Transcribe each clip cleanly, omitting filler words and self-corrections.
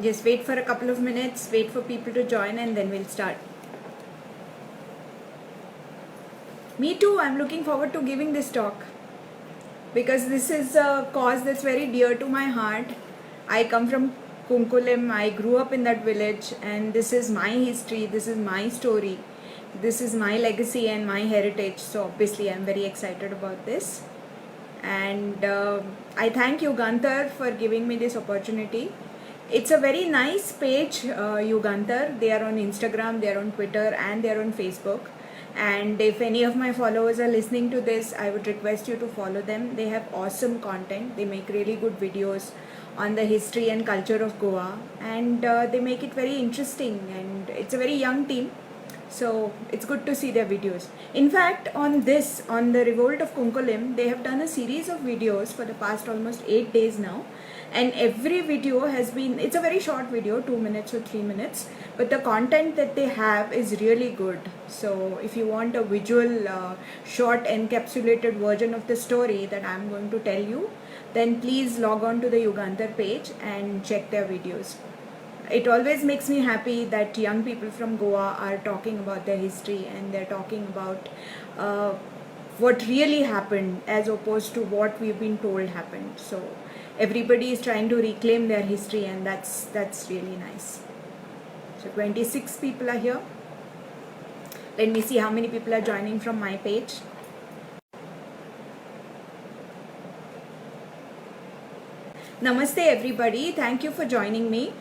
Just wait for a couple of minutes, wait for people to join, and then we'll start. Me too, I'm looking forward to giving this talk because this is a cause that's very dear to my heart. I come from Kunkulim, I grew up in that village, and this is my history, this is my story, this is my legacy and my heritage. So, obviously, I'm very excited about this. And I thank Yugantar for giving me this opportunity. It's a very nice page, Yugantar. They are on Instagram, they are on Twitter, and they are on Facebook. And if any of my followers are listening to this, I would request you to follow them. They have awesome content. They make really good videos on the history and culture of Goa, and they make it very interesting. And it's a very young team, so it's good to see their videos. In fact, on the revolt of Kunkulim, they have done a series of videos for the past almost 8 days now, and every video has been, it's a very short video, 2 minutes or 3 minutes, but the content that they have is really good. So if you want a visual short encapsulated version of the story that I'm going to tell you, then please log on to the Yugantar page and check their videos. It always makes me happy that young people from Goa are talking about their history, and they're talking about what really happened as opposed to what we've been told happened. So everybody is trying to reclaim their history, and that's really nice. So 26 people are here. Let me see how many people are joining from my page. Namaste everybody, thank you for joining me.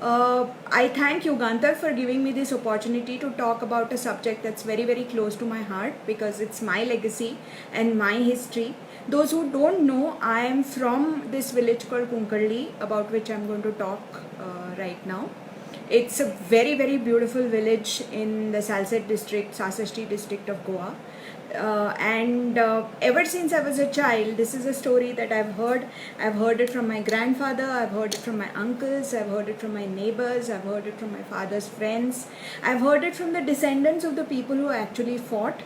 I thank Yugantar for giving me this opportunity to talk about a subject that's very, very close to my heart because it's my legacy and my history. Those who don't know, I am from this village called Kunkalli, about which I'm going to talk right now. It's a very, very beautiful village in the Salsette district, Sasashti district of Goa. And ever since I was a child, this is a story that I've heard. I've heard it from my grandfather, I've heard it from my uncles, I've heard it from my neighbors, I've heard it from my father's friends, I've heard it from the descendants of the people who actually fought.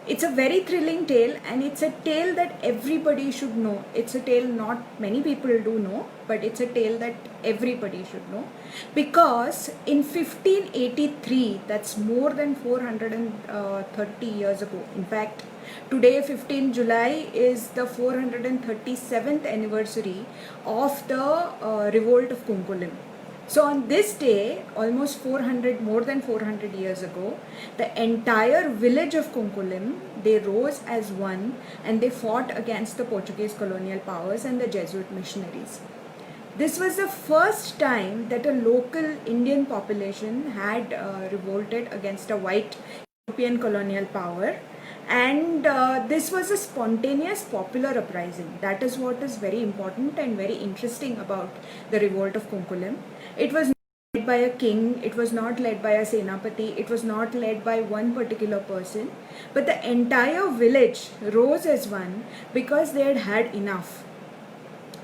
It's a very thrilling tale, and it's a tale that everybody should know. It's a tale not many people do know, but it's a tale that everybody should know. Because in 1583, that's more than 430 years ago. In fact, today 15 July is the 437th anniversary of the revolt of Kunkulim. So on this day, almost more than 400 years ago, the entire village of Kunkulim, they rose as one, and they fought against the Portuguese colonial powers and the Jesuit missionaries. This was the first time that a local Indian population had revolted against a white European colonial power. And this was a spontaneous popular uprising. That is what is very important and very interesting about the revolt of Kunkulim. It was not led by a king, it was not led by a senapati, it was not led by one particular person, but the entire village rose as one because they had had enough.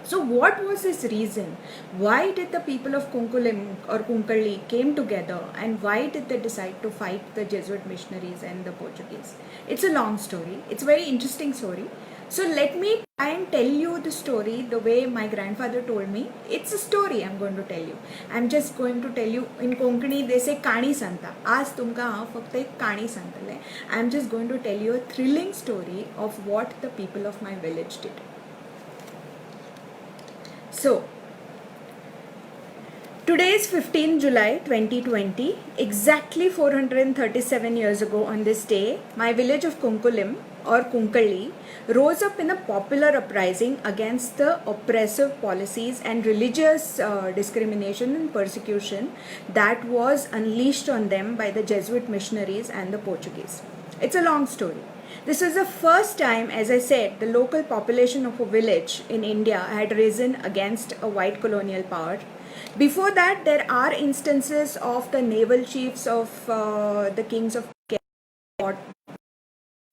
So what was this reason? Why did the people of Kunkulim or Kunkalli came together, and why did they decide to fight the Jesuit missionaries and the Portuguese? It's a long story. It's a very interesting story. So let me try and tell you the story the way my grandfather told me. It's a story I'm going to tell you. I'm just going to tell you. In Konkani they say Kani Santa. Aaj tumka haan fakta ek Kani Santa le. I'm just going to tell you a thrilling story of what the people of my village did. So, today is 15 July 2020, exactly 437 years ago on this day, my village of Kunkulim or Kunkalli rose up in a popular uprising against the oppressive policies and religious discrimination and persecution that was unleashed on them by the Jesuit missionaries and the Portuguese. It's a long story. This was the first time, as I said, the local population of a village in India had risen against a white colonial power. Before that, there are instances of the naval chiefs of the kings of Kerala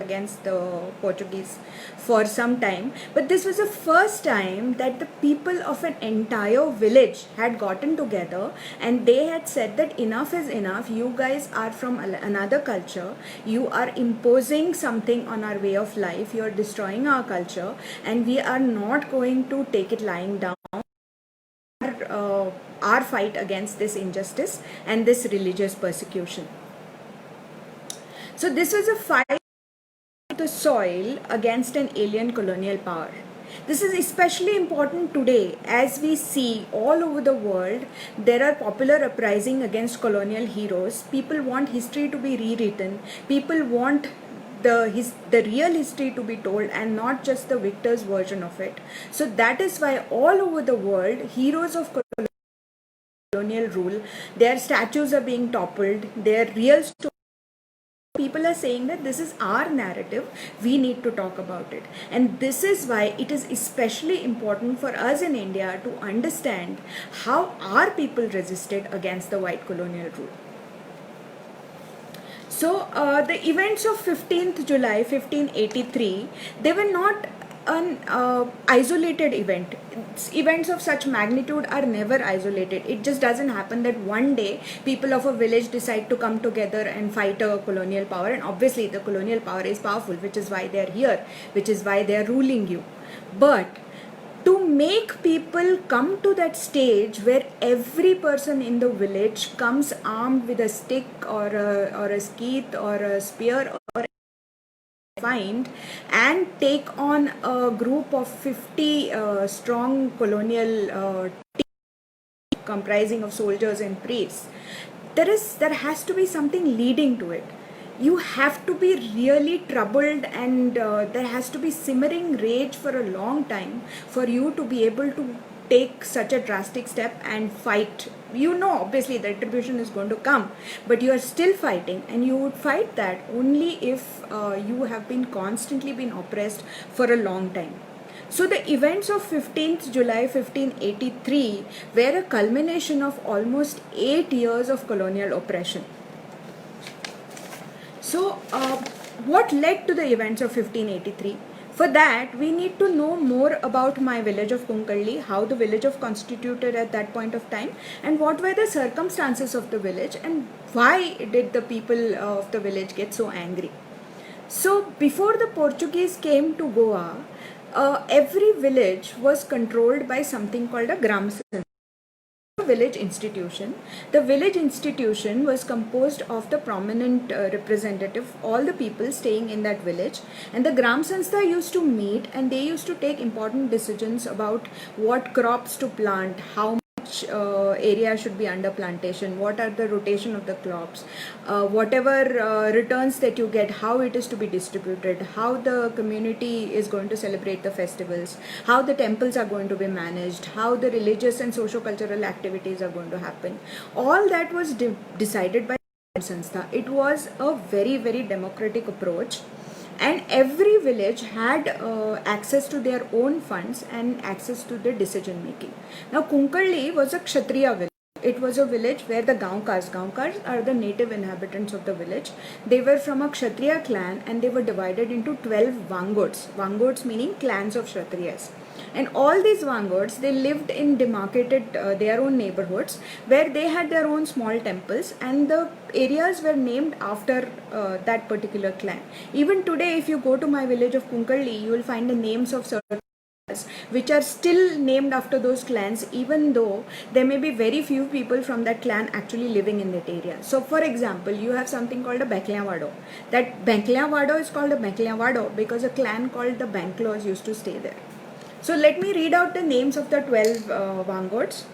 against the Portuguese for some time, but this was the first time that the people of an entire village had gotten together and they had said that enough is enough. You guys are from another culture, you are imposing something on our way of life, you are destroying our culture, and we are not going to take it lying down. our fight against this injustice and this religious persecution. So this was a fight of the soil against an alien colonial power. This is especially important today as we see all over the world there are popular uprising against colonial heroes. People want history to be rewritten. People want the real history to be told and not just the victor's version of it. So that is why all over the world heroes of colonial rule, their statues are being toppled, their real stories. People are saying that this is our narrative, we need to talk about it. And this is why it is especially important for us in India to understand how our people resisted against the white colonial rule. So the events of 15th July 1583, they were not an isolated event. Events of such magnitude are never isolated. It just doesn't happen that one day people of a village decide to come together and fight a colonial power, and obviously the colonial power is powerful, which is why they are here, which is why they are ruling you. But to make people come to that stage where every person in the village comes armed with a stick or a skeet or a spear or find and take on a group of 50 strong colonial team comprising of soldiers and priests, there has to be something leading to it. You have to be really troubled, and there has to be simmering rage for a long time for you to be able to take such a drastic step and fight. You know, obviously the retribution is going to come, but you are still fighting, and you would fight that only if you have been constantly been oppressed for a long time. So the events of 15th July 1583 were a culmination of almost 8 years of colonial oppression. So what led to the events of 1583? For that, we need to know more about my village of Kunkalli, how the village was constituted at that point of time, and what were the circumstances of the village, and why did the people of the village get so angry. So before the Portuguese came to Goa, every village was controlled by something called a Gram Sanstha. Village institution. The village institution was composed of the prominent representative, all the people staying in that village, and the Gram Sanstha used to meet and they used to take important decisions about what crops to plant, how much area should be under plantation, what are the rotation of the crops, whatever returns that you get, how it is to be distributed, how the community is going to celebrate the festivals, how the temples are going to be managed, how the religious and socio-cultural activities are going to happen. All that was decided by Sanstha. It was a very, very democratic approach. And every village had access to their own funds and access to the decision making. Now Kunkalli was a Kshatriya village. It was a village where the Gaonkars are the native inhabitants of the village. They were from a Kshatriya clan and they were divided into 12 Vangods. Vangods meaning clans of Kshatriyas. And all these Vangods, they lived in demarcated their own neighborhoods where they had their own small temples, and the areas were named after that particular clan. Even today, if you go to my village of Kunkalli, you will find the names of certain which are still named after those clans, even though there may be very few people from that clan actually living in that area. So for example, you have something called a Bekliavado. That Bekliavado is called a Bekliavado because a clan called the Banklos used to stay there. So let me read out the names of the 12 Vangods.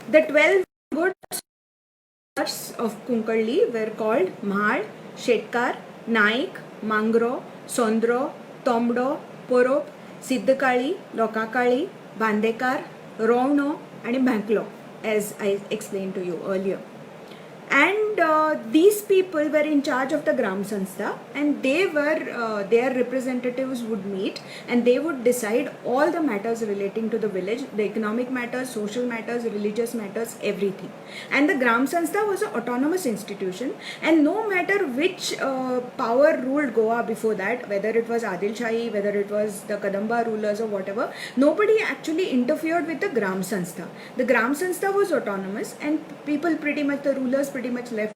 The 12 Vangods of Kunkalli were called Mahal, Shetkar, Naik, Mangro, Sondro, Tomdo, Porop, Siddhakali, Lokakali, Bandekar, Rovno and Banklo, as I explained to you earlier. And these people were in charge of the Gram Sanstha, and they were their representatives would meet and they would decide all the matters relating to the village, the economic matters, social matters, religious matters, everything. And the Gram Sanstha was an autonomous institution, and no matter which power ruled Goa before that, whether it was Adil Shahi, whether it was the Kadamba rulers or whatever, nobody actually interfered with the Gram Sanstha. The Gram Sanstha was autonomous, and people pretty much, the rulers pretty much left.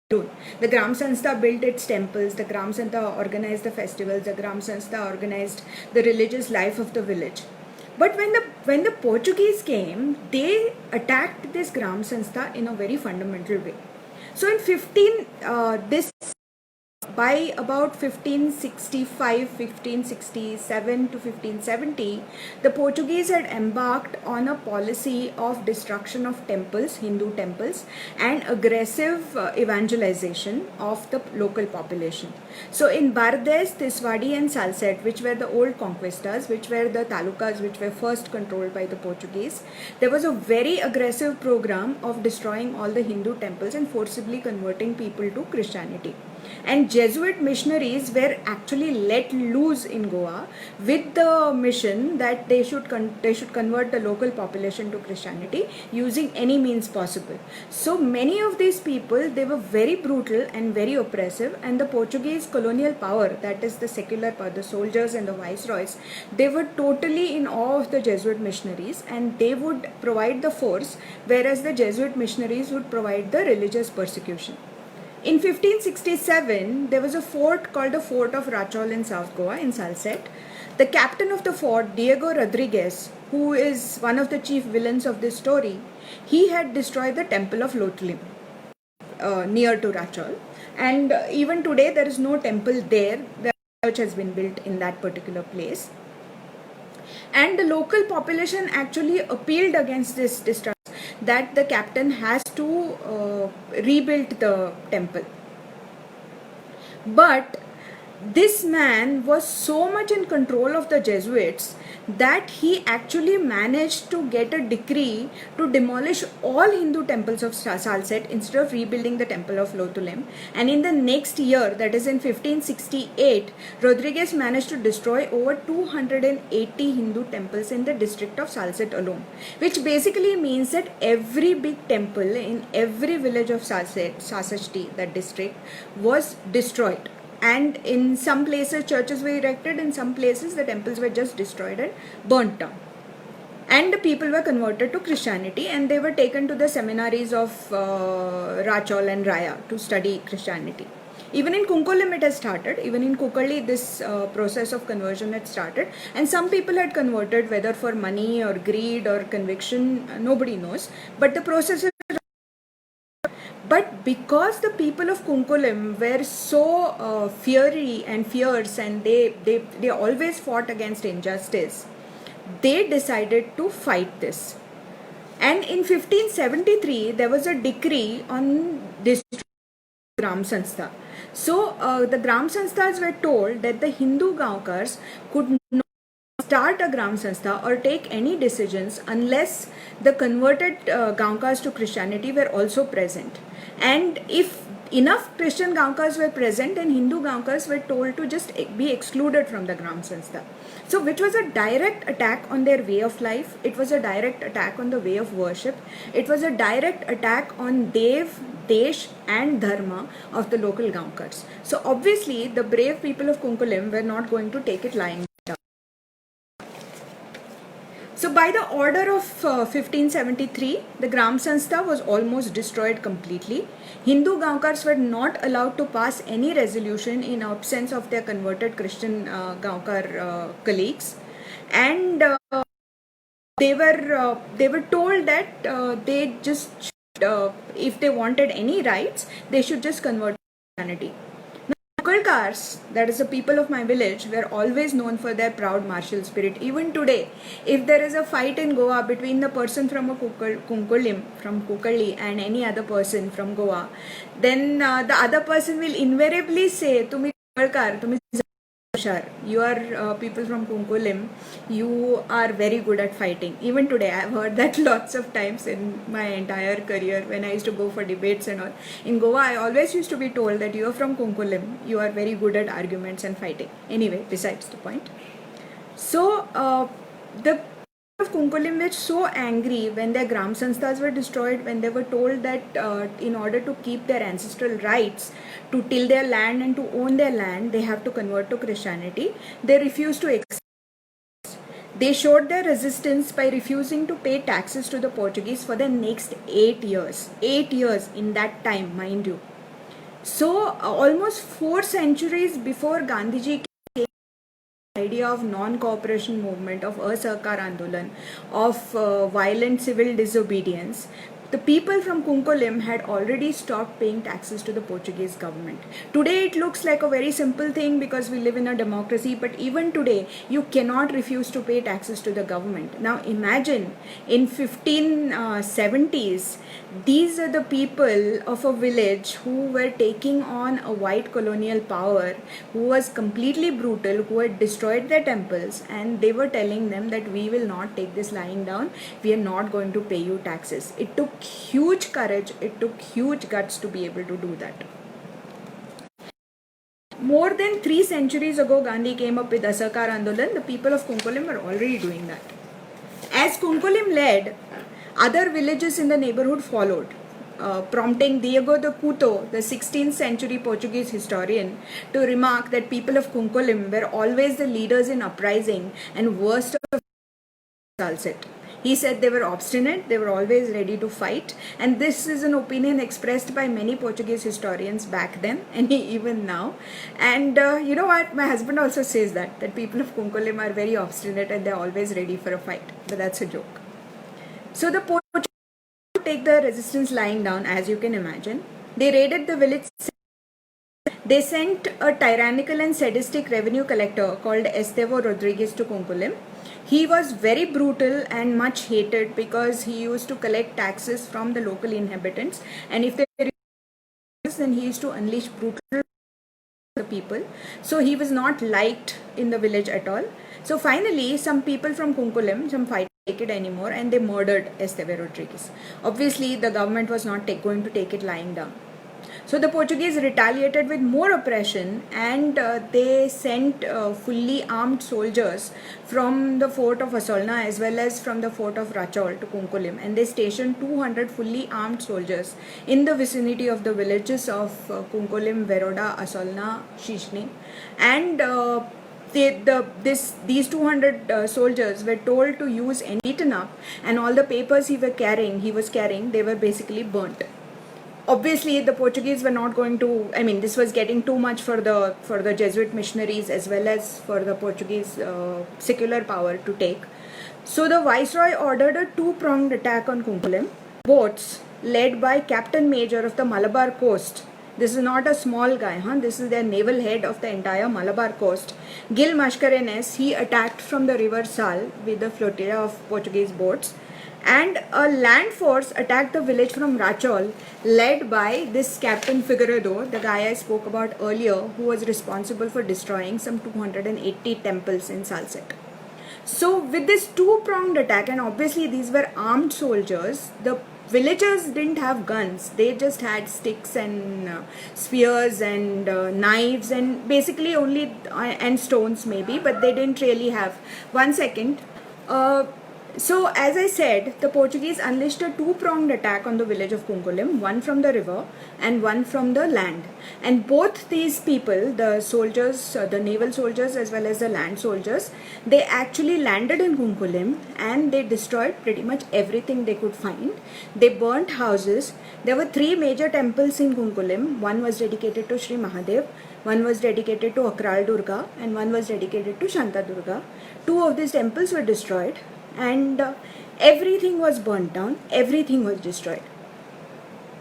The Gram Sanstha built its temples, the Gram Sanstha organized the festivals, the Gram Sanstha organized the religious life of the village. But when the Portuguese came, they attacked this Gram Sanstha in a very fundamental way. So in 15 this by about 1565, 1567 to 1570, the Portuguese had embarked on a policy of destruction of temples, Hindu temples, and aggressive evangelization of the local population. So in Bardes, Tiswadi and Salsette, which were the old conquistas, which were the talukas which were first controlled by the Portuguese, there was a very aggressive program of destroying all the Hindu temples and forcibly converting people to Christianity. And Jesuit missionaries were actually let loose in Goa with the mission that they should convert the local population to Christianity using any means possible. So many of these people, they were very brutal and very oppressive, and the Portuguese colonial power, that is the secular power, the soldiers and the viceroys, they were totally in awe of the Jesuit missionaries, and they would provide the force, whereas the Jesuit missionaries would provide the religious persecution. In 1567, there was a fort called the Fort of Rachol in South Goa in Salsette. The captain of the fort, Diego Rodriguez, who is one of the chief villains of this story, he had destroyed the temple of Lotulim near to Rachol. And even today, there is no temple there. The church has been built in that particular place. And the local population actually appealed against this destruction, that the captain has to rebuild the temple. But this man was so much in control of the Jesuits that he actually managed to get a decree to demolish all Hindu temples of Salsette instead of rebuilding the temple of Lotulim. And in the next year, that is in 1568, Rodriguez managed to destroy over 280 Hindu temples in the district of Salsette alone, which basically means that every big temple in every village of Salsette, Sasachti, that district, was destroyed. And in some places churches were erected, in some places the temples were just destroyed and burnt down. And the people were converted to Christianity, and they were taken to the seminaries of Rachol and Raya to study Christianity. Even in Kunkolim it has started, even in Kukalli this process of conversion had started, and some people had converted, whether for money or greed or conviction, nobody knows, but the process is. But because the people of Kunkulim were so fiery and fierce, and they always fought against injustice, they decided to fight this. And in 1573, there was a decree on destroying Gram Sanstha. So the Gram Sansthas were told that the Hindu Gaonkars could not start a Gram Sanstha or take any decisions unless the converted Gaonkars to Christianity were also present. And if enough Christian Gaonkars were present, then Hindu Gaonkars were told to just be excluded from the Gram Sanstha. So which was a direct attack on their way of life. It was a direct attack on the way of worship. It was a direct attack on Dev, Desh and Dharma of the local Gaonkars. So obviously the brave people of Kunkulim were not going to take it lying down. So by the order of 1573, the Gram Sanstha was almost destroyed completely. Hindu Gaonkars were not allowed to pass any resolution in absence of their converted Christian Gaonkar colleagues, and they were told that they just if they wanted any rights, they should just convert to Christianity. Kukalkars, that is the people of my village, were always known for their proud martial spirit. Even today, if there is a fight in Goa between the person from a Kunkulim, from Kukalli, and any other person from Goa, then the other person will invariably say, "Tumi Kukalkar, tumi Hushar. You are people from Kunkulim, you are very good at fighting." Even today, I have heard that lots of times in my entire career when I used to go for debates and all. In Goa, I always used to be told that you are from Kunkulim, you are very good at arguments and fighting. Anyway, besides the point. So, the of Kunkulim were so angry when their Gram Sansthas were destroyed, when they were told that in order to keep their ancestral rights to till their land and to own their land, they have to convert to Christianity. They refused to accept. They showed their resistance by refusing to pay taxes to the Portuguese for the next 8 years. 8 years in that time, mind you. So almost 4 centuries before Gandhiji came, idea of non-cooperation movement, of Asahkar Andolan, of violent civil disobedience, the people from Kunkolim had already stopped paying taxes to the Portuguese government. Today it looks like a very simple thing because we live in a democracy, but even today you cannot refuse to pay taxes to the government. Now imagine in 1570s, these are the people of a village who were taking on a white colonial power, who was completely brutal, who had destroyed their temples, and they were telling them that we will not take this lying down, we are not going to pay you taxes. It took huge courage, it took huge guts to be able to do that. More than 3 centuries ago, Gandhi came up with Asahkar Andolan. The people of Kunkolim were already doing that. As Kunkolim led, other villages in the neighborhood followed, prompting Diego de Couto, the 16th century Portuguese historian, to remark that people of Kunkolim were always the leaders in uprising and worst of Salsette. He said they were obstinate, they were always ready to fight, and this is an opinion expressed by many Portuguese historians back then and even now. And you know what, my husband also says that people of Kunkolim are very obstinate and they're always ready for a fight, but that's a joke. So the Portuguese take the resistance lying down, as you can imagine. They raided the village. They sent a tyrannical and sadistic revenue collector called Estevão Rodrigues to Kunkolim. He was very brutal and much hated because he used to collect taxes from the local inhabitants, and if they refused, then he used to unleash brutal the people. So he was not liked in the village at all. So finally, some people from Kunkolim, some fighters, take it anymore, and they murdered Estevão Rodrigues. Obviously, the government was not going to take it lying down. So the Portuguese retaliated with more oppression, and they sent fully armed soldiers from the fort of Asolna as well as from the fort of Rachol to Kunkolim, and they stationed 200 fully armed soldiers in the vicinity of the villages of Kunkolim, Veroda, Asolna, Shishni, and these 200 soldiers were told to use and beaten up, and all the papers he was carrying, they were basically burnt. Obviously, the Portuguese were not going to, this was getting too much for the Jesuit missionaries as well as for the Portuguese secular power to take. So the Viceroy ordered a 2-pronged attack on Kunkolim. Boats led by Captain Major of the Malabar coast. This is not a small guy, this is their naval head of the entire Malabar coast. Gil Mascarenhas, he attacked from the river Sal with a flotilla of Portuguese boats. And a land force attacked the village from Rachol, led by this Captain Figueiredo, the guy I spoke about earlier, who was responsible for destroying some 280 temples in Salsette. So with this 2-pronged attack, and obviously these were armed soldiers, the villagers didn't have guns, they just had sticks and spears and knives and basically only and stones maybe, but they didn't really have. So as I said, the Portuguese unleashed a 2-pronged attack on the village of Kunkolim, one from the river and one from the land. And both these people, the soldiers, the naval soldiers as well as the land soldiers, they actually landed in Kunkolim and they destroyed pretty much everything they could find. They burnt houses. There were 3 major temples in Kunkolim. One was dedicated to Sri Mahadev, one was dedicated to Akral Durga, and one was dedicated to Shanta Durga. 2 of these temples were destroyed. And everything was burnt down, everything was destroyed.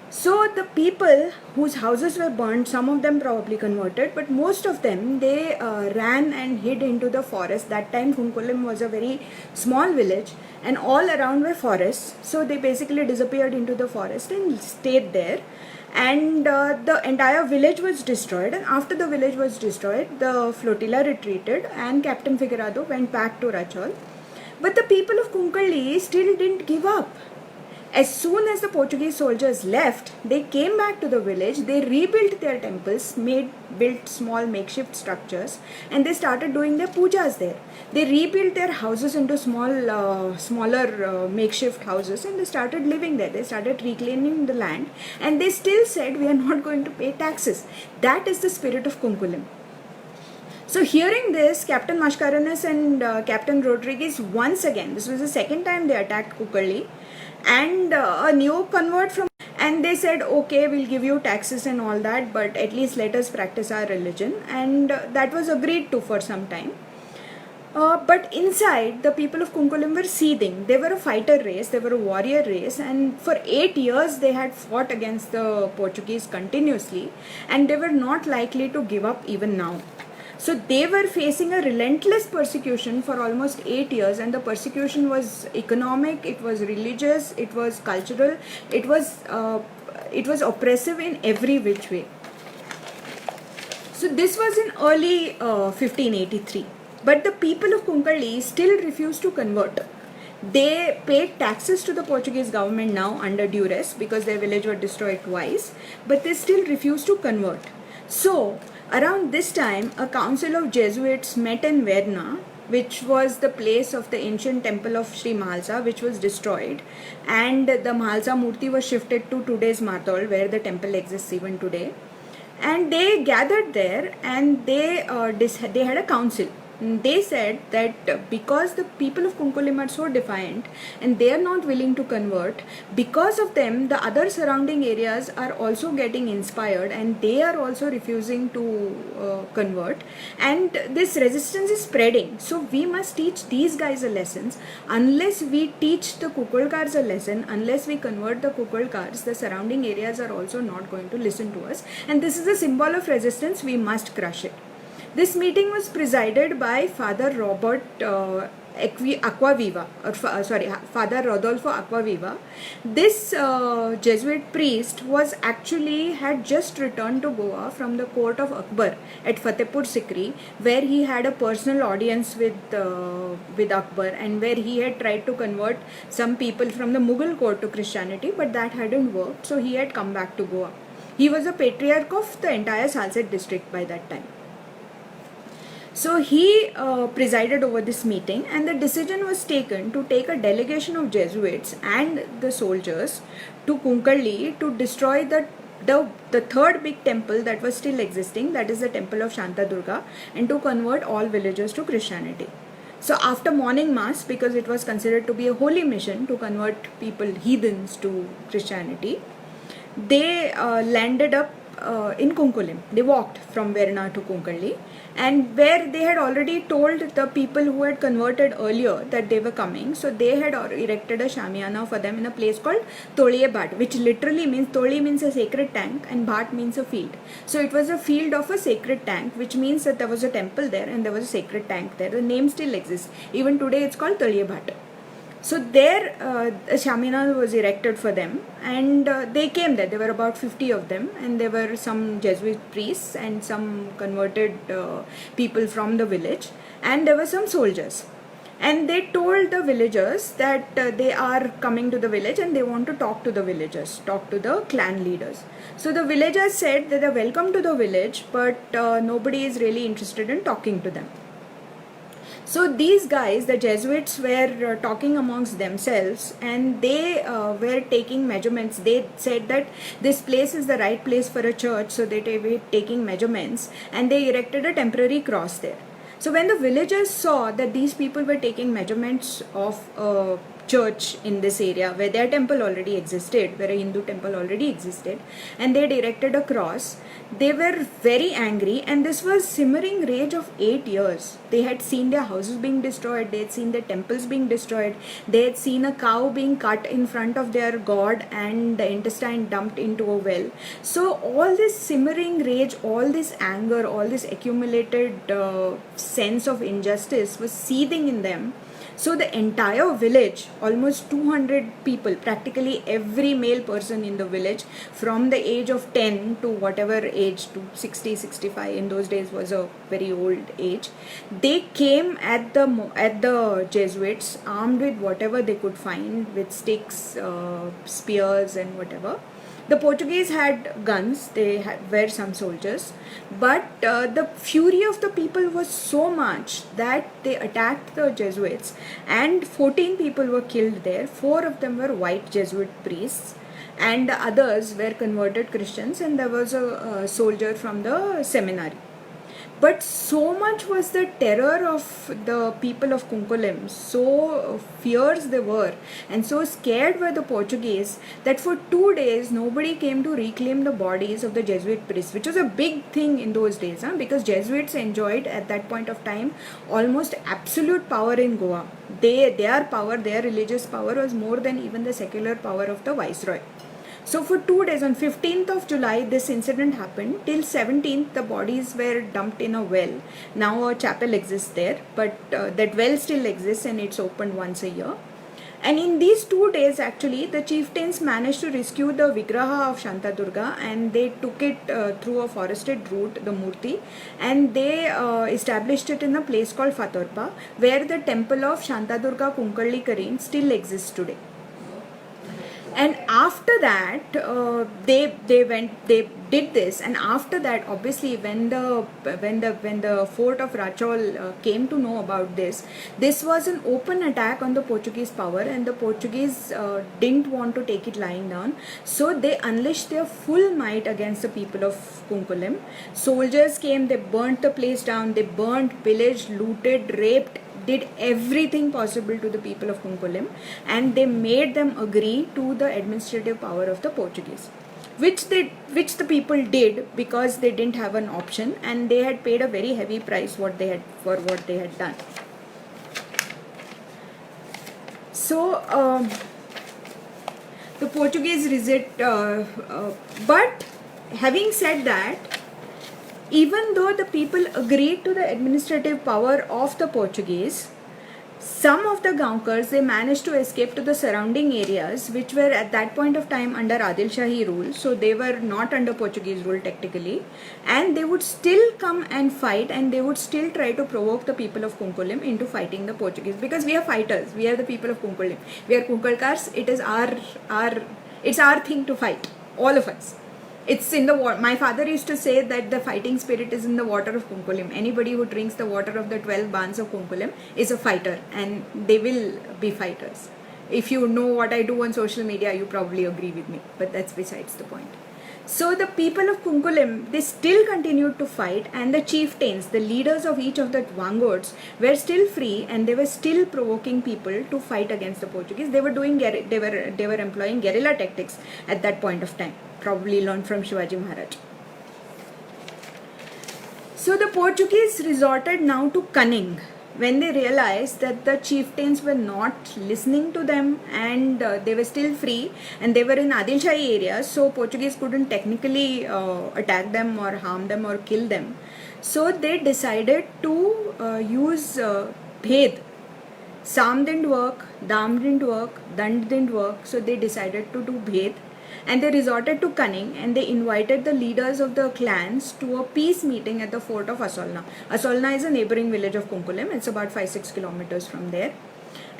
So the people whose houses were burnt, some of them probably converted, but most of them, they ran and hid into the forest. That time Kunkolim was a very small village and all around were forests. So they basically disappeared into the forest and stayed there. And the entire village was destroyed, and after the village was destroyed, the flotilla retreated and Captain Figueiredo went back to Rachol. But the people of Kunkalli still didn't give up. As soon as the Portuguese soldiers left, they came back to the village, they rebuilt their temples, built small makeshift structures, and they started doing their pujas there. They rebuilt their houses into smaller makeshift houses, and they started living there. They started reclaiming the land, and they still said, we are not going to pay taxes. That is the spirit of Kunkolim. So hearing this, Captain Mascarenhas and Captain Rodrigues once again, this was the second time they attacked Kukalli, and a new convert from, and they said, okay, we'll give you taxes and all that, but at least let us practice our religion, and that was agreed to for some time. But inside, the people of Kunkulim were seething. They were a fighter race, they were a warrior race, and for 8 years they had fought against the Portuguese continuously, and they were not likely to give up even now. So they were facing a relentless persecution for almost 8 years, and the persecution was economic, it was religious, it was cultural, it was oppressive in every which way. So this was in early 1583. But the people of Kunkalli still refused to convert. They paid taxes to the Portuguese government now under duress because their village was destroyed twice, but they still refused to convert. So, around this time, a council of Jesuits met in Verna, which was the place of the ancient temple of Sri Mahalsa, which was destroyed, and the Mahalsa Murti was shifted to today's Martol, where the temple exists even today. And they gathered there, and they had a council. They said that because the people of Kunkulim are so defiant and they are not willing to convert, because of them the other surrounding areas are also getting inspired and they are also refusing to convert, and this resistance is spreading. So we must teach these guys a lesson. Unless we teach the Kukulkars a lesson, unless we convert the Kukulkars, the surrounding areas are also not going to listen to us, and this is a symbol of resistance. We must crush it. This meeting was presided by Father Robert Acquaviva, Father Rodolfo Acquaviva. This Jesuit priest had just returned to Goa from the court of Akbar at Fatehpur Sikri, where he had a personal audience with Akbar, and where he had tried to convert some people from the Mughal court to Christianity, but that hadn't worked, so he had come back to Goa. He was a patriarch of the entire Salsette district by that time. So he presided over this meeting, and the decision was taken to take a delegation of Jesuits and the soldiers to Kunkalli to destroy the third big temple that was still existing, that is the temple of Shanta Durga, and to convert all villagers to Christianity. So after morning mass, because it was considered to be a holy mission to convert people, heathens, to Christianity, they landed up in Kunkulim. They walked from Verna to Kunkalli, and where they had already told the people who had converted earlier that they were coming, so they had erected a shamiana for them in a place called Toliye Bhat, which literally means, Toli means a sacred tank and Bhat means a field. So it was a field of a sacred tank, which means that there was a temple there and there was a sacred tank there. The name still exists. Even today it's called Toliye Bhat. So there a shamiana was erected for them, and they came there. There were about 50 of them, and there were some Jesuit priests and some converted people from the village, and there were some soldiers. And they told the villagers that they are coming to the village and they want to talk to the villagers, talk to the clan leaders. So the villagers said that they're welcome to the village, but nobody is really interested in talking to them. So these guys, the Jesuits, were talking amongst themselves, and they were taking measurements. They said that this place is the right place for a church, so they were taking measurements, and they erected a temporary cross there. So when the villagers saw that these people were taking measurements of a church in this area where their temple already existed, where a Hindu temple already existed, and they had erected a cross, they were very angry, and this was simmering rage of 8 years. They had seen their houses being destroyed, they had seen their temples being destroyed, they had seen a cow being cut in front of their god and the intestine dumped into a well. So all this simmering rage, all this anger, all this accumulated sense of injustice was seething in them. So the entire village, almost 200 people, practically every male person in the village from the age of 10 to whatever age, to 60, 65, in those days was a very old age, they came at the Jesuits armed with whatever they could find, with sticks, spears and whatever. The Portuguese had guns, were some soldiers, but the fury of the people was so much that they attacked the Jesuits, and 14 people were killed there. 4 of them were white Jesuit priests, and the others were converted Christians, and there was a soldier from the seminary. But so much was the terror of the people of Kunkulim, so fierce they were and so scared were the Portuguese, that for 2 days nobody came to reclaim the bodies of the Jesuit priests, which was a big thing in those days, because Jesuits enjoyed at that point of time almost absolute power in Goa. Their power, their religious power was more than even the secular power of the Viceroy. So for 2 days, on 15th of July, this incident happened. Till 17th, the bodies were dumped in a well. Now a chapel exists there, but that well still exists and it's opened once a year. And in these 2 days, actually, the chieftains managed to rescue the Vigraha of Shanta Durga, and they took it through a forested route, the Murti, and they established it in a place called Fatorpa, where the temple of Shanta Durga Kunkalli Karin still exists today. And after that, they did this, and after that, obviously, when the fort of Rachol came to know about this was an open attack on the Portuguese power, and the Portuguese didn't want to take it lying down, so they unleashed their full might against the people of Kunkulim. Soldiers came, they burnt the place down, they burnt, pillaged, looted, raped, did everything possible to the people of Kunkulim, and they made them agree to the administrative power of the Portuguese, which the people did because they didn't have an option, and they had paid a very heavy price for what they had done. So the Portuguese but having said that, even though the people agreed to the administrative power of the Portuguese, some of the Gaonkars, they managed to escape to the surrounding areas, which were at that point of time under Adil Shahi rule, so they were not under Portuguese rule technically, and they would still come and fight, and they would still try to provoke the people of Kunkulim into fighting the Portuguese, because we are fighters, we are the people of Kunkulim, we are Kunkalkars, it is it's our thing to fight, all of us. It's in the water. My father used to say that the fighting spirit is in the water of Kunkulim. Anybody who drinks the water of the 12 Bans of Kunkulim is a fighter, and they will be fighters. If you know what I do on social media, you probably agree with me, but that's besides the point. So the people of Kunkulim, they still continued to fight, and the chieftains, the leaders of each of the vanguards, were still free, and they were still provoking people to fight against the Portuguese. They were employing guerrilla tactics at that point of time, probably learned from Shivaji Maharaj. So the Portuguese resorted now to cunning when they realized that the chieftains were not listening to them, and they were still free, and they were in Adil Shahi areas, so Portuguese couldn't technically attack them or harm them or kill them. So they decided to use Bhed. Sam didn't work, Dam didn't work, Dand didn't work, so they decided to do Bhed. And they resorted to cunning, and they invited the leaders of the clans to a peace meeting at the fort of Asolna. Asolna is a neighboring village of Kunkulim. It's about 5-6 kilometers from there.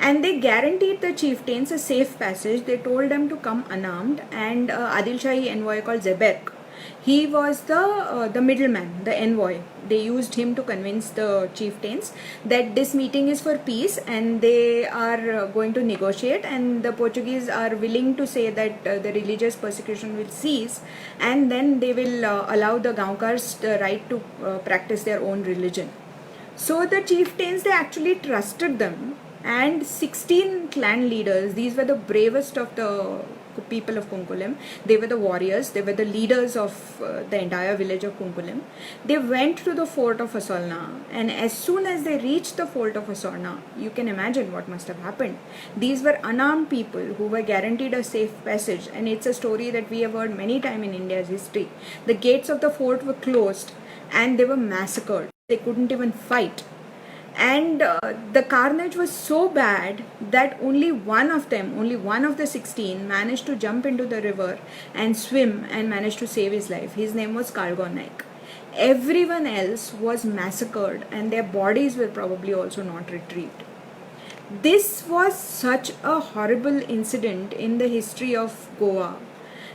And they guaranteed the chieftains a safe passage. They told them to come unarmed, and Adil Shahi envoy called Zeberk, he was the middleman, the envoy. They used him to convince the chieftains that this meeting is for peace, and they are going to negotiate, and the Portuguese are willing to say that the religious persecution will cease, and then they will allow the Gaonkars the right to practice their own religion. So the chieftains, they actually trusted them, and 16 clan leaders, these were the bravest of the people of Kunkulim, they were the warriors, they were the leaders of the entire village of Kunkulim. They went to the fort of Asolna, and as soon as they reached the fort of Asolna, you can imagine what must have happened. These were unarmed people who were guaranteed a safe passage, and it's a story that we have heard many times in India's history. The gates of the fort were closed, and they were massacred. They couldn't even fight. And the carnage was so bad that only one of the 16 managed to jump into the river and swim and managed to save his life. His name was Kalgo Naik. Everyone else was massacred, and their bodies were probably also not retrieved. This was such a horrible incident in the history of Goa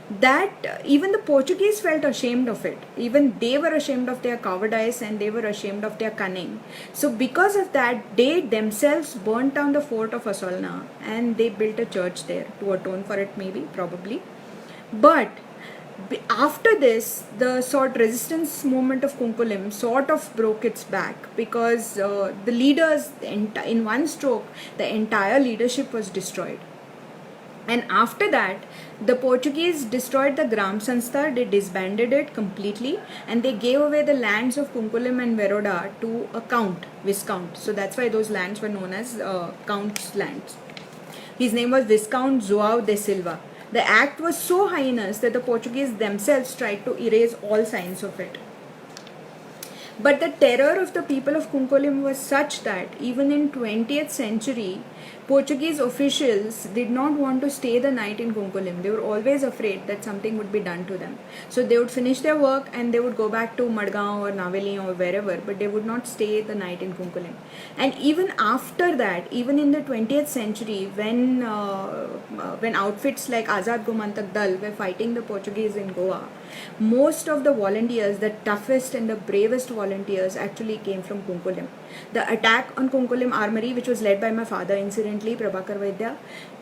that even the Portuguese felt ashamed of it. Even they were ashamed of their cowardice, and they were ashamed of their cunning. So because of that, they themselves burnt down the fort of Asolna, and they built a church there to atone for it, maybe, probably. But After this, the resistance movement of Kunkulim sort of broke its back, because the leaders, in one stroke, the entire leadership was destroyed. And after that, the Portuguese destroyed the Gram Sanstha, they disbanded it completely, and they gave away the lands of Kunkulim and Veroda to a Viscount. So that's why those lands were known as Count's lands. His name was Viscount João de Silva. The act was so heinous that the Portuguese themselves tried to erase all signs of it. But the terror of the people of Kunkulim was such that even in 20th century, Portuguese officials did not want to stay the night in Kunkulim. They were always afraid that something would be done to them. So they would finish their work and they would go back to Madgaon or Naveli or wherever, but they would not stay the night in Kunkulim. And even after that, even in the 20th century, when outfits like Azad Gomantak Dal were fighting the Portuguese in Goa, most of the volunteers, the toughest and the bravest volunteers, actually came from Kunkulim. The attack on Kunkulim Armory, which was led by my father, incidentally, Prabhakar Vaidya,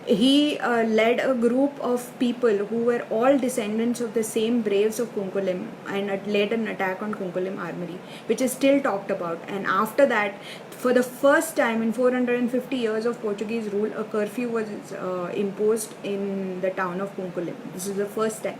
he led a group of people who were all descendants of the same braves of Kunkulim, and led an attack on Kunkulim Armory, which is still talked about. And after that, for the first time in 450 years of Portuguese rule, a curfew was imposed in the town of Kunkulim. This is the first time.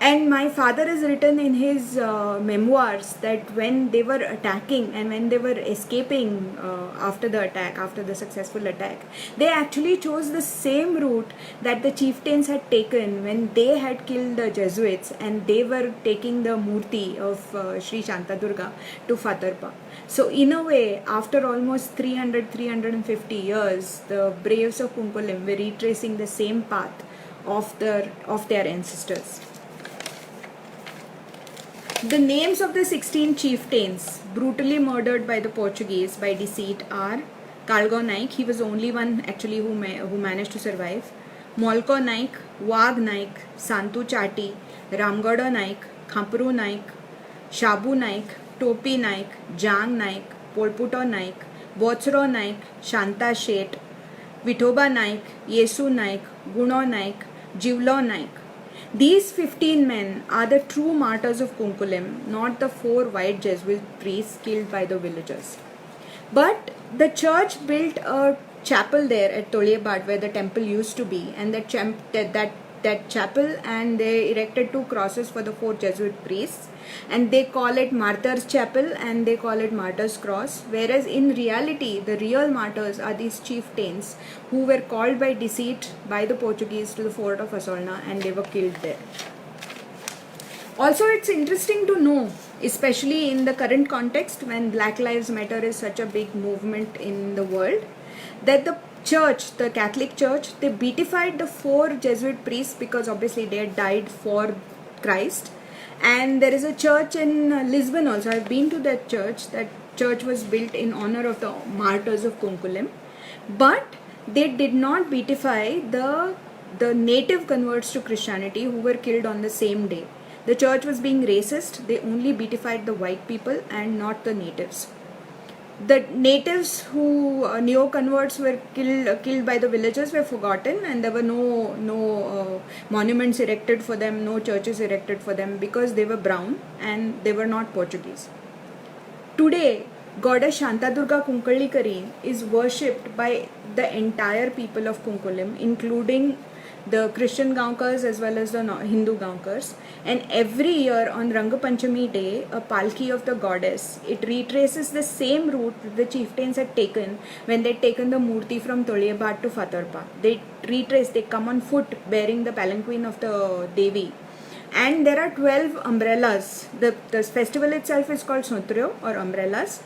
And my father has written in his memoirs that when they were attacking and when they were escaping after the attack, after the successful attack, they actually chose the same route that the chieftains had taken when they had killed the Jesuits and they were taking the Murti of Sri Shantadurga to Fatarpa. So in a way, after almost 350 years, the braves of Kunkulim were retracing the same path of their ancestors. The names of the 16 chieftains brutally murdered by the Portuguese by deceit are Kalgo Naik, he was the only one actually who managed to survive, Molko Naik, Wag Naik, Santu Chati, Ramgada Naik, Khampuru Naik, Shabu Naik, Topi Naik, Jang Naik, Polputo Naik, Botsro Naik, Shanta Shet, Vithoba Naik, Yesu Naik, Guno Naik, Jivlo Naik. These 15 men are the true martyrs of Kunkulim, not the 4 white Jesuit priests killed by the villagers. But the church built a chapel there at Toliabad where the temple used to be, and that chapel, and they erected 2 crosses for the 4 Jesuit priests, and they call it Martyrs Chapel and they call it Martyrs Cross, whereas in reality the real martyrs are these chieftains who were called by deceit by the Portuguese to the fort of Asolna and they were killed there. Also, it's interesting to know, especially in the current context when Black Lives Matter is such a big movement in the world, that the church, the Catholic Church, they beatified the 4 Jesuit priests because obviously they had died for Christ. And there is a church in Lisbon also. I've been to that church. That church was built in honor of the martyrs of Kunkulim. But they did not beatify the native converts to Christianity who were killed on the same day. The church was being racist. They only beatified the white people and not the natives. The natives who neo-converts were killed by the villagers were forgotten, and there were no monuments erected for them, no churches erected for them because they were brown and they were not Portuguese. Today, goddess Shantadurga Kunkallikari is worshipped by the entire people of Kunkulim, including the Christian Gaonkars as well as the Hindu Gaonkars. And every year on Rangapanchami day, a palki of the goddess, it retraces the same route that the chieftains had taken when they'd taken the Murti from Toliabad to Fatarpa. They come on foot bearing the palanquin of the Devi. And there are 12 umbrellas. The festival itself is called Sotryo or umbrellas.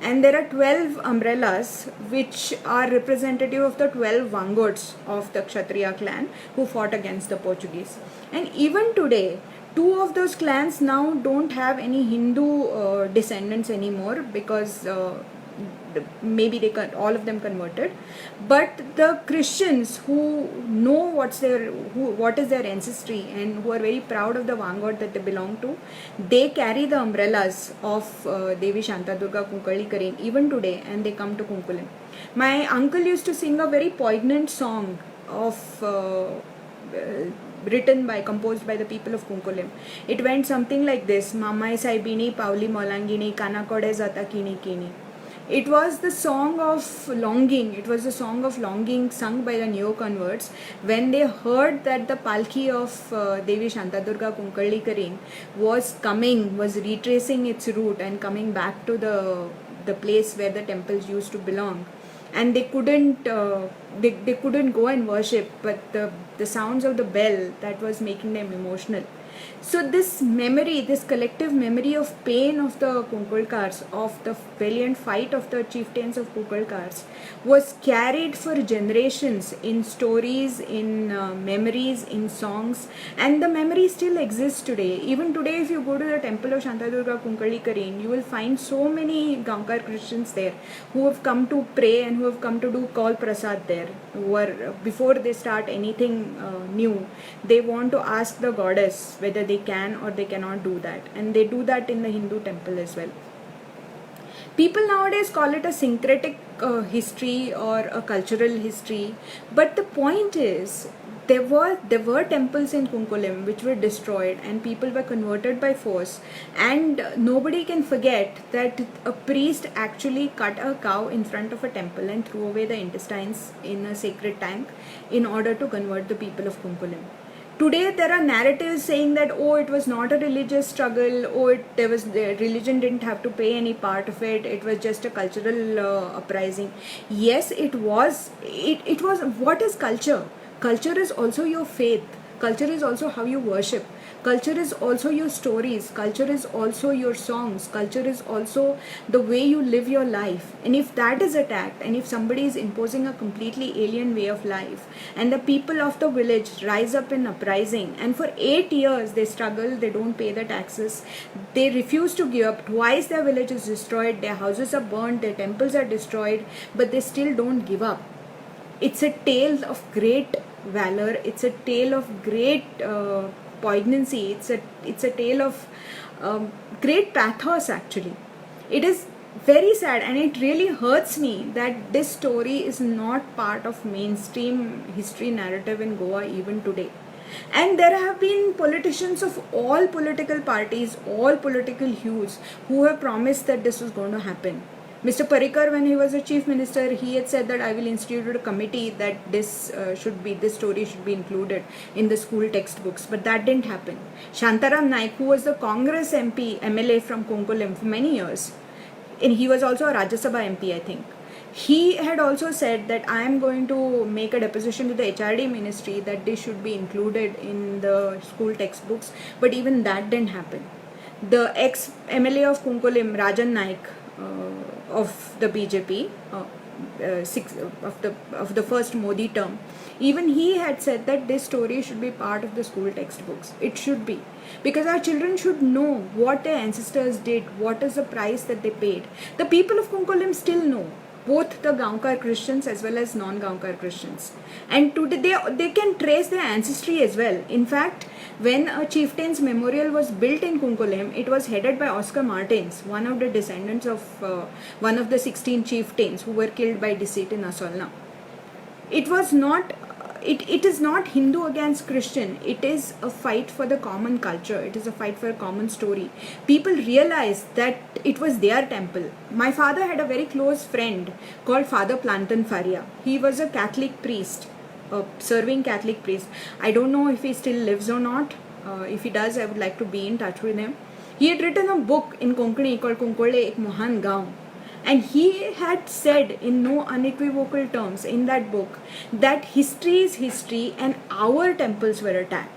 And there are 12 umbrellas which are representative of the 12 vanguards of the Kshatriya clan who fought against the Portuguese. And even today, 2 of those clans now don't have any Hindu descendants anymore because maybe all of them converted. But the Christians who know what is their ancestry and who are very proud of the vanguard that they belong to, they carry the umbrellas of Devi Shantadurga Kunkallikari even today, and they come to Kunkulim. My uncle used to sing a very poignant song of composed by the people of Kunkulim. It went something like this: Mamai Saibini, Pauli Molangini, Kanakode Zata Kini Kini. It was the song of longing. It was the song of longing sung by the neo-converts when they heard that the palki of Devi Shantadurga Kunkalli was retracing its route and coming back to the place where the temples used to belong. And they couldn't go and worship, but the sounds of the bell, that was making them emotional. So this memory, this collective memory of pain of the Kunkulkars, of the valiant fight of the chieftains of Kunkulkars, was carried for generations in stories, in memories, in songs, and the memory still exists today. Even today, if you go to the temple of Shantadurga Kunkalli, you will find so many Gaonkar Christians there who have come to pray and who have come to do Kaul Prasad there, who are, before they start anything new, they want to ask the goddess whether they can or they cannot do that, and they do that in the Hindu temple as well. People nowadays call it a syncretic history or a cultural history, but the point is there were temples in Kunkulim which were destroyed and people were converted by force, and nobody can forget that a priest actually cut a cow in front of a temple and threw away the intestines in a sacred tank in order to convert the people of Kunkulim. Today there are narratives saying that, oh, it was not a religious struggle, the religion didn't have to pay any part of it, it was just a cultural uprising. Yes, it was. It was. What is culture? Culture is also your faith. Culture is also how you worship. Culture is also your stories. Culture is also your songs. Culture is also the way you live your life. And if that is attacked, and if somebody is imposing a completely alien way of life, and the people of the village rise up in uprising, and for 8 years they struggle, they don't pay the taxes, they refuse to give up. Twice their village is destroyed, their houses are burned, their temples are destroyed, but they still don't give up. It's a tale of great valor. It's a tale of great poignancy. It's a tale of great pathos, actually. It is very sad, and it really hurts me that this story is not part of mainstream history narrative in Goa even today. And there have been politicians of all political parties, all political hues, who have promised that this was going to happen. Mr. Parrikar, when he was a chief minister, he had said that I will institute a committee that this story should be included in the school textbooks, but that didn't happen. Shantaram Naik, who was the Congress MLA from Kunkulim for many years, and he was also a Rajya Sabha MP, I think. He had also said that I am going to make a deposition to the HRD ministry that this should be included in the school textbooks, but even that didn't happen. The ex-MLA of Kunkulim, Rajan Naik, of the BJP, of the first Modi term, even he had said that this story should be part of the school textbooks. It should be, because our children should know what their ancestors did, what is the price that they paid. The people of Kunkulim still know, both the Gaonkar Christians as well as non-Gaonkar Christians, and today they can trace their ancestry as well. In fact, when a chieftain's memorial was built in Kunkulim, it was headed by Oscar Martins, one of the descendants of one of the 16 chieftains who were killed by deceit in Asolna. It was not. It is not Hindu against Christian. It is a fight for the common culture. It is a fight for a common story. People realized that it was their temple. My father had a very close friend called Father Plantan Faria. He was a Catholic priest, a serving Catholic priest. I don't know if he still lives or not. If he does, I would like to be in touch with him. He had written a book in Konkani called Konkole Ek Mohan Gaon. And he had said in no unequivocal terms in that book that history is history and our temples were attacked.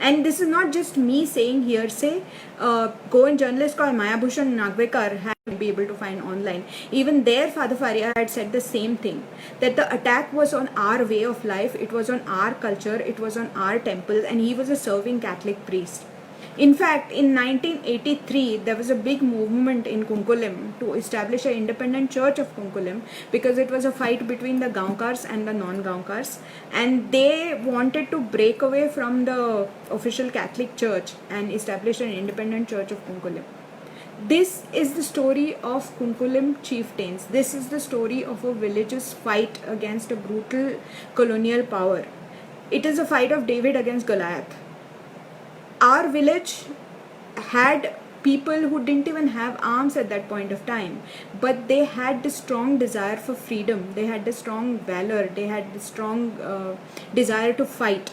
And this is not just me saying hearsay. Goan journalist called Maya Bhushan Nagvekar had to be able to find online. Even there, Father Faria had said the same thing, that the attack was on our way of life, it was on our culture, it was on our temple, and he was a serving Catholic priest. In fact, in 1983, there was a big movement in Kunkulim to establish an independent church of Kunkulim, because it was a fight between the Gaonkars and the non-Gaonkars, and they wanted to break away from the official Catholic church and establish an independent church of Kunkulim. This is the story of Kunkulim chieftains. This is the story of a village's fight against a brutal colonial power. It is a fight of David against Goliath. Our village had people who didn't even have arms at that point of time, but they had this strong desire for freedom, they had this strong valor, they had this strong desire to fight.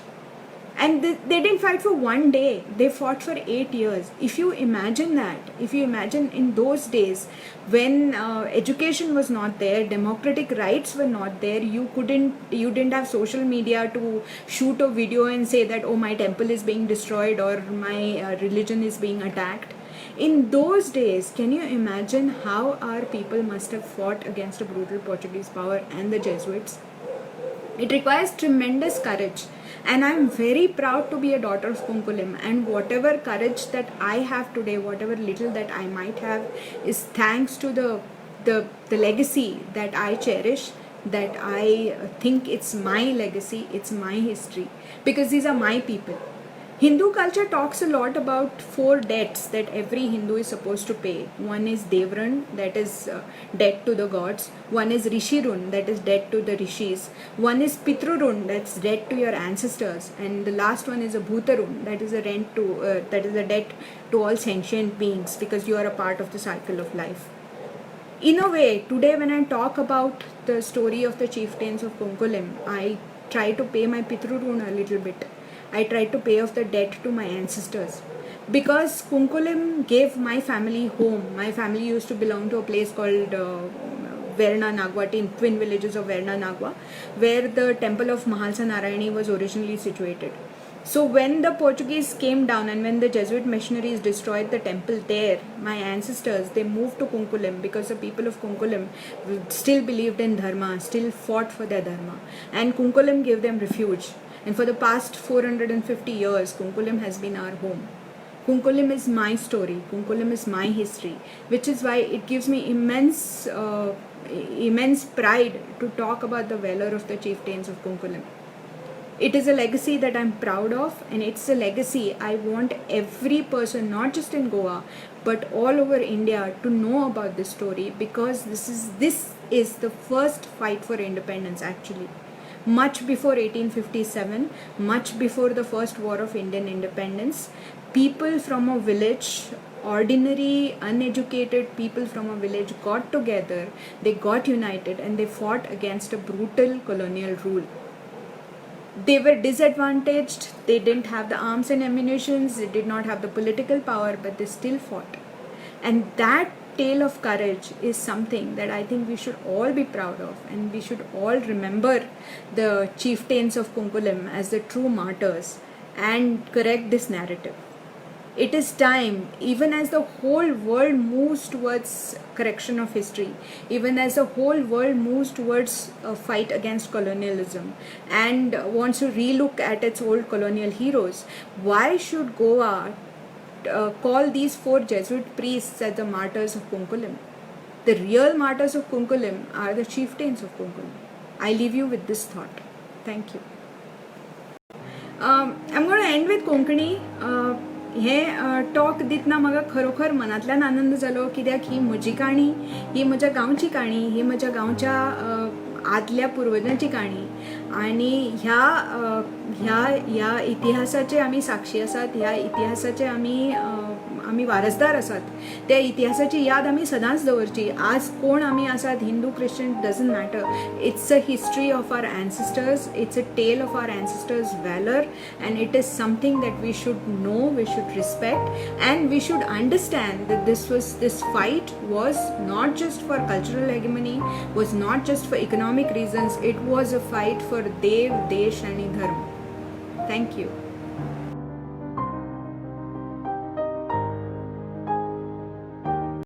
And they didn't fight for one day, they fought for 8 years. If you imagine that, if you imagine in those days when education was not there, democratic rights were not there, you didn't have social media to shoot a video and say that, oh, my temple is being destroyed or my religion is being attacked. In those days, can you imagine how our people must have fought against a brutal Portuguese power and the Jesuits? It requires tremendous courage, and I'm very proud to be a daughter of Kunkulim, and whatever courage that I have today, whatever little that I might have, is thanks to the legacy that I cherish, that I think it's my legacy, it's my history, because these are my people. Hindu culture talks a lot about 4 debts that every Hindu is supposed to pay. One is Devran, that is debt to the gods. One is Rishirun, that is debt to the rishis. One is Pitrurun, that's debt to your ancestors. And the last one is a Bhutarun, that is a debt to all sentient beings, because you are a part of the cycle of life. In a way, today when I talk about the story of the chieftains of Kunkulim, I try to pay my Pitrurun a little bit. I tried to pay off the debt to my ancestors, because Kunkulim gave my family home. My family used to belong to a place called Verna Nagwa, twin villages of Verna Nagwa, where the temple of Mahalsa Narayani was originally situated. So when the Portuguese came down and when the Jesuit missionaries destroyed the temple there, my ancestors, they moved to Kunkulim, because the people of Kunkulim still believed in Dharma, still fought for their Dharma, and Kunkulim gave them refuge. And for the past 450 years, Kunkulim has been our home. Kunkulim is my story, Kunkulim is my history, which is why it gives me immense pride to talk about the valor of the chieftains of Kunkulim. It is a legacy that I'm proud of, and it's a legacy I want every person, not just in Goa, but all over India, to know about this story, because this is the first fight for independence actually. Much before 1857, much before the first war of Indian independence, people from a village, ordinary, uneducated people from a village got together, they got united, and they fought against a brutal colonial rule. They were disadvantaged, they didn't have the arms and ammunitions, they did not have the political power, but they still fought. And that tale of courage is something that I think we should all be proud of, and we should all remember the chieftains of Kunkulim as the true martyrs and correct this narrative. It is time, even as the whole world moves towards correction of history, even as the whole world moves towards a fight against colonialism and wants to relook at its old colonial heroes, why should Goa call these 4 Jesuit priests as the martyrs of Kunkulim? The real martyrs of Kunkulim are the chieftains of Kunkulim. I leave you with this thought. Thank you. I'm going to end with Konkani. हे talk दितना म्हाका खरोखर मनांतल्यान आनंद जालो, कित्याक ही म्हजी काणी, ही म्हज्या गांवची काणी, ही म्हज्या गांवच्या आदल्या पुर्वजांची काणी, आनी ह्या इतिहासाचे आमी साक्षी आसात, ह्या इतिहासाचे आमी वारसदार आसात. त्या इतिहासाची याद आमी सदांच दवरची. आज कोण आमी आसात, Hindu Christian, doesn't matter. It's a history of our ancestors, it's a tale of our ancestors valor, and it is something that we should know, we should respect, and we should understand that this fight was not just for cultural hegemony, was not just for economic reasons, it was a fight for Dev, Desh and Dharma. Thank you.